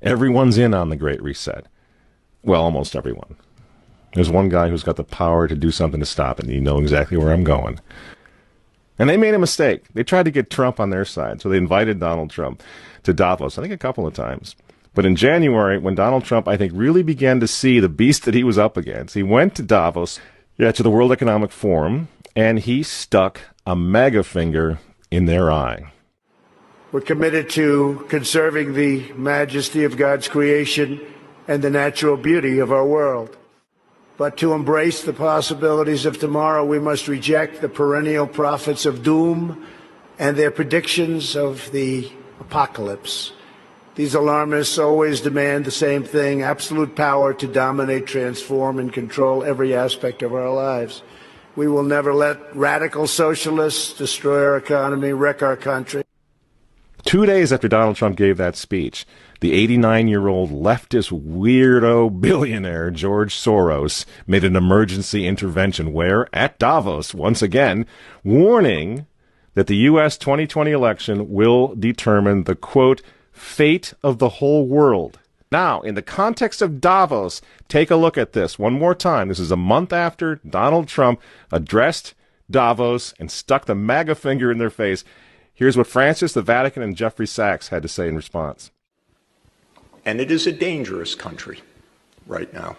Everyone's in on the Great Reset. Well, almost everyone. There's one guy who's got the power to do something to stop it, and you know exactly where I'm going. And they made a mistake. They tried to get Trump on their side, so they invited Donald Trump to Davos, I think a couple of times. But in January, when Donald Trump, I think, really began to see the beast that he was up against, he went to Davos, to the World Economic Forum, and he stuck a mega finger in their eye. We're committed to conserving the majesty of God's creation and the natural beauty of our world. But to embrace the possibilities of tomorrow, we must reject the perennial prophets of doom and their predictions of the apocalypse. These alarmists always demand the same thing: absolute power to dominate, transform, and control every aspect of our lives. We will never let radical socialists destroy our economy, wreck our country. 2 days after Donald Trump gave that speech, the 89-year-old leftist weirdo billionaire George Soros made an emergency intervention where, at Davos, once again, warning that the U.S. 2020 election will determine the, quote, fate of the whole world. Now, in the context of Davos, take a look at this one more time. This is a month after Donald Trump addressed Davos and stuck the MAGA finger in their face. Here's what Francis, the Vatican, and Jeffrey Sachs had to say in response. And it is a dangerous country right now.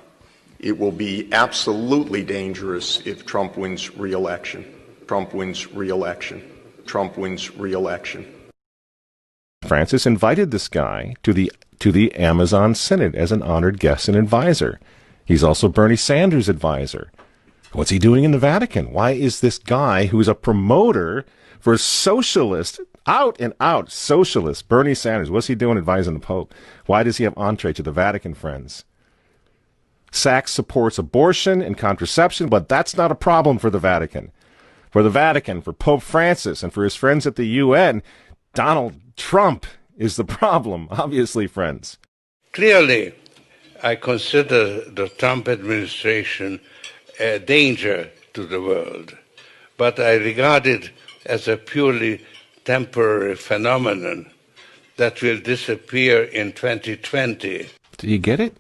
It will be absolutely dangerous if Trump wins re-election. Trump wins re-election. Trump wins re-election. Francis invited this guy to the Amazon Synod as an honored guest and advisor. He's also Bernie Sanders' advisor. What's he doing in the Vatican? Why is this guy who's a promoter for socialist, out and out socialist, Bernie Sanders, what's he doing advising the Pope? Why does he have entree to the Vatican, friends? Sachs supports abortion and contraception, but that's not a problem for the Vatican. For the Vatican, for Pope Francis, and for his friends at the UN, Donald Trump is the problem, obviously, friends. Clearly, I consider the Trump administration a danger to the world, but I regard it as a purely temporary phenomenon that will disappear in 2020. Do you get it?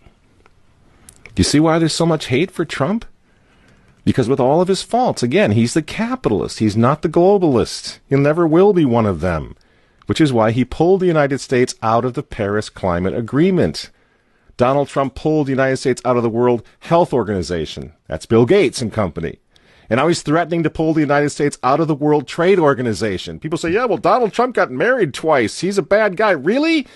Do you see why there's so much hate for Trump? Because with all of his faults, again, he's the capitalist. He's not the globalist. He never will be one of them, which is why he pulled the United States out of the Paris Climate Agreement. Donald Trump pulled the United States out of the World Health Organization. That's Bill Gates and company. And now he's threatening to pull the United States out of the World Trade Organization. People say, yeah, well, Donald Trump got married twice. He's a bad guy. Really?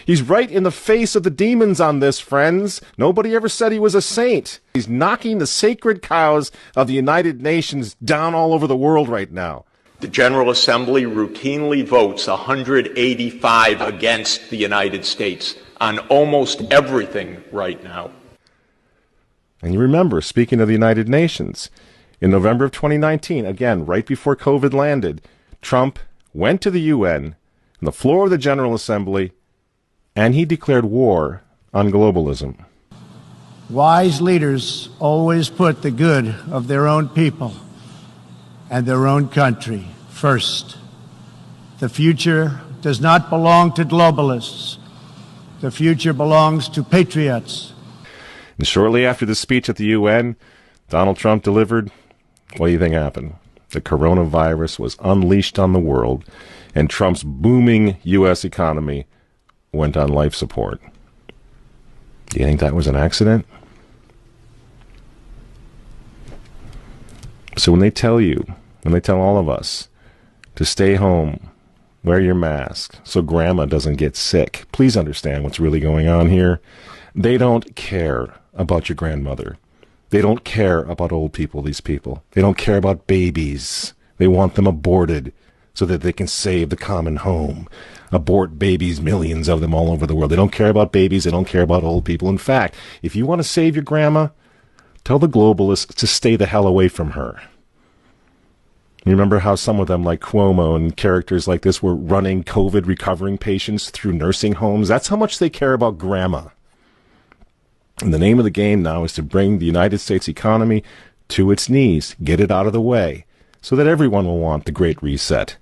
He's right in the face of the demons on this, friends. Nobody ever said he was a saint. He's knocking the sacred cows of the United Nations down all over the world right now. The General Assembly routinely votes 185 against the United States on almost everything right now. And you remember, speaking of the United Nations, in November of 2019, again, right before COVID landed, Trump went to the UN, on the floor of the General Assembly, and he declared war on globalism. Wise leaders always put the good of their own people and their own country first. The future does not belong to globalists. The future belongs to patriots. And shortly after the speech at the UN, Donald Trump delivered, what do you think happened? The coronavirus was unleashed on the world, and Trump's booming U.S. economy went on life support. Do you think that was an accident? So when they tell all of us to stay home, wear your mask so grandma doesn't get sick, please understand what's really going on here. They don't care about your grandmother. They don't care about old people, these people. They don't care about babies. They want them aborted so that they can save the common home. Abort babies, millions of them all over the world. They don't care about babies. They don't care about old people. In fact, if you want to save your grandma, tell the globalists to stay the hell away from her. You remember how some of them, like Cuomo and characters like this, were running COVID recovering patients through nursing homes? That's how much they care about grandma. And the name of the game now is to bring the United States economy to its knees, get it out of the way, so that everyone will want the Great Reset.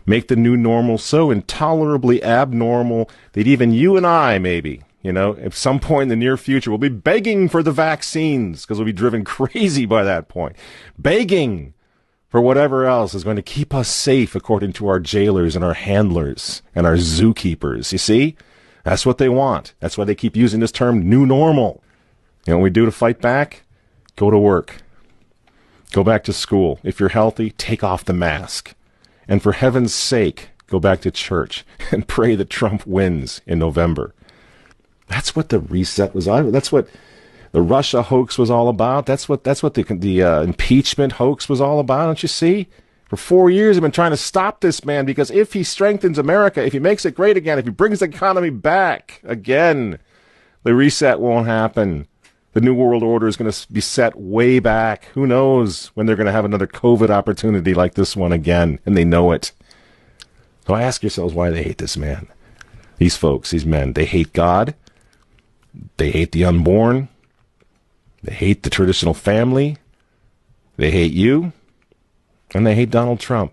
Make the new normal so intolerably abnormal that even you and I, maybe, at some point in the near future, will be begging for the vaccines because we'll be driven crazy by that point. Begging for whatever else is going to keep us safe according to our jailers and our handlers and our zookeepers. You see? That's what they want. That's why they keep using this term new normal. You know what we do to fight back? Go to work. Go back to school. If you're healthy, take off the mask. And for heaven's sake, go back to church and pray that Trump wins in November. That's what the reset was. That's what the Russia hoax was all about. That's what the impeachment hoax was all about. Don't you see? For 4 years, I've been trying to stop this man because if he strengthens America, if he makes it great again, if he brings the economy back again, the reset won't happen. The New World Order is going to be set way back. Who knows when they're going to have another COVID opportunity like this one again, and they know it. So ask yourselves why they hate this man. These folks, these men, they hate God. They hate the unborn. They hate the traditional family. They hate you. And they hate Donald Trump,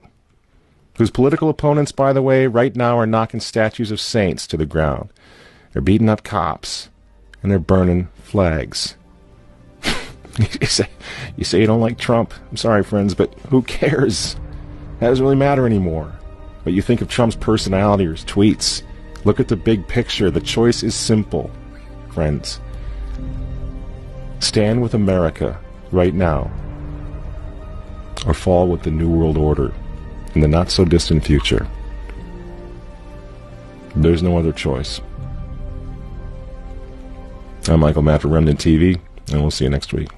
whose political opponents, by the way, right now are knocking statues of saints to the ground. They're beating up cops, and they're burning flags. You say you don't like Trump. I'm sorry, friends, but who cares? That doesn't really matter anymore. But you think of Trump's personality or his tweets. Look at the big picture. The choice is simple, friends. Stand with America right now, or fall with the New World Order in the not-so-distant future. There's no other choice. I'm Michael Matt for Remnant TV, and we'll see you next week.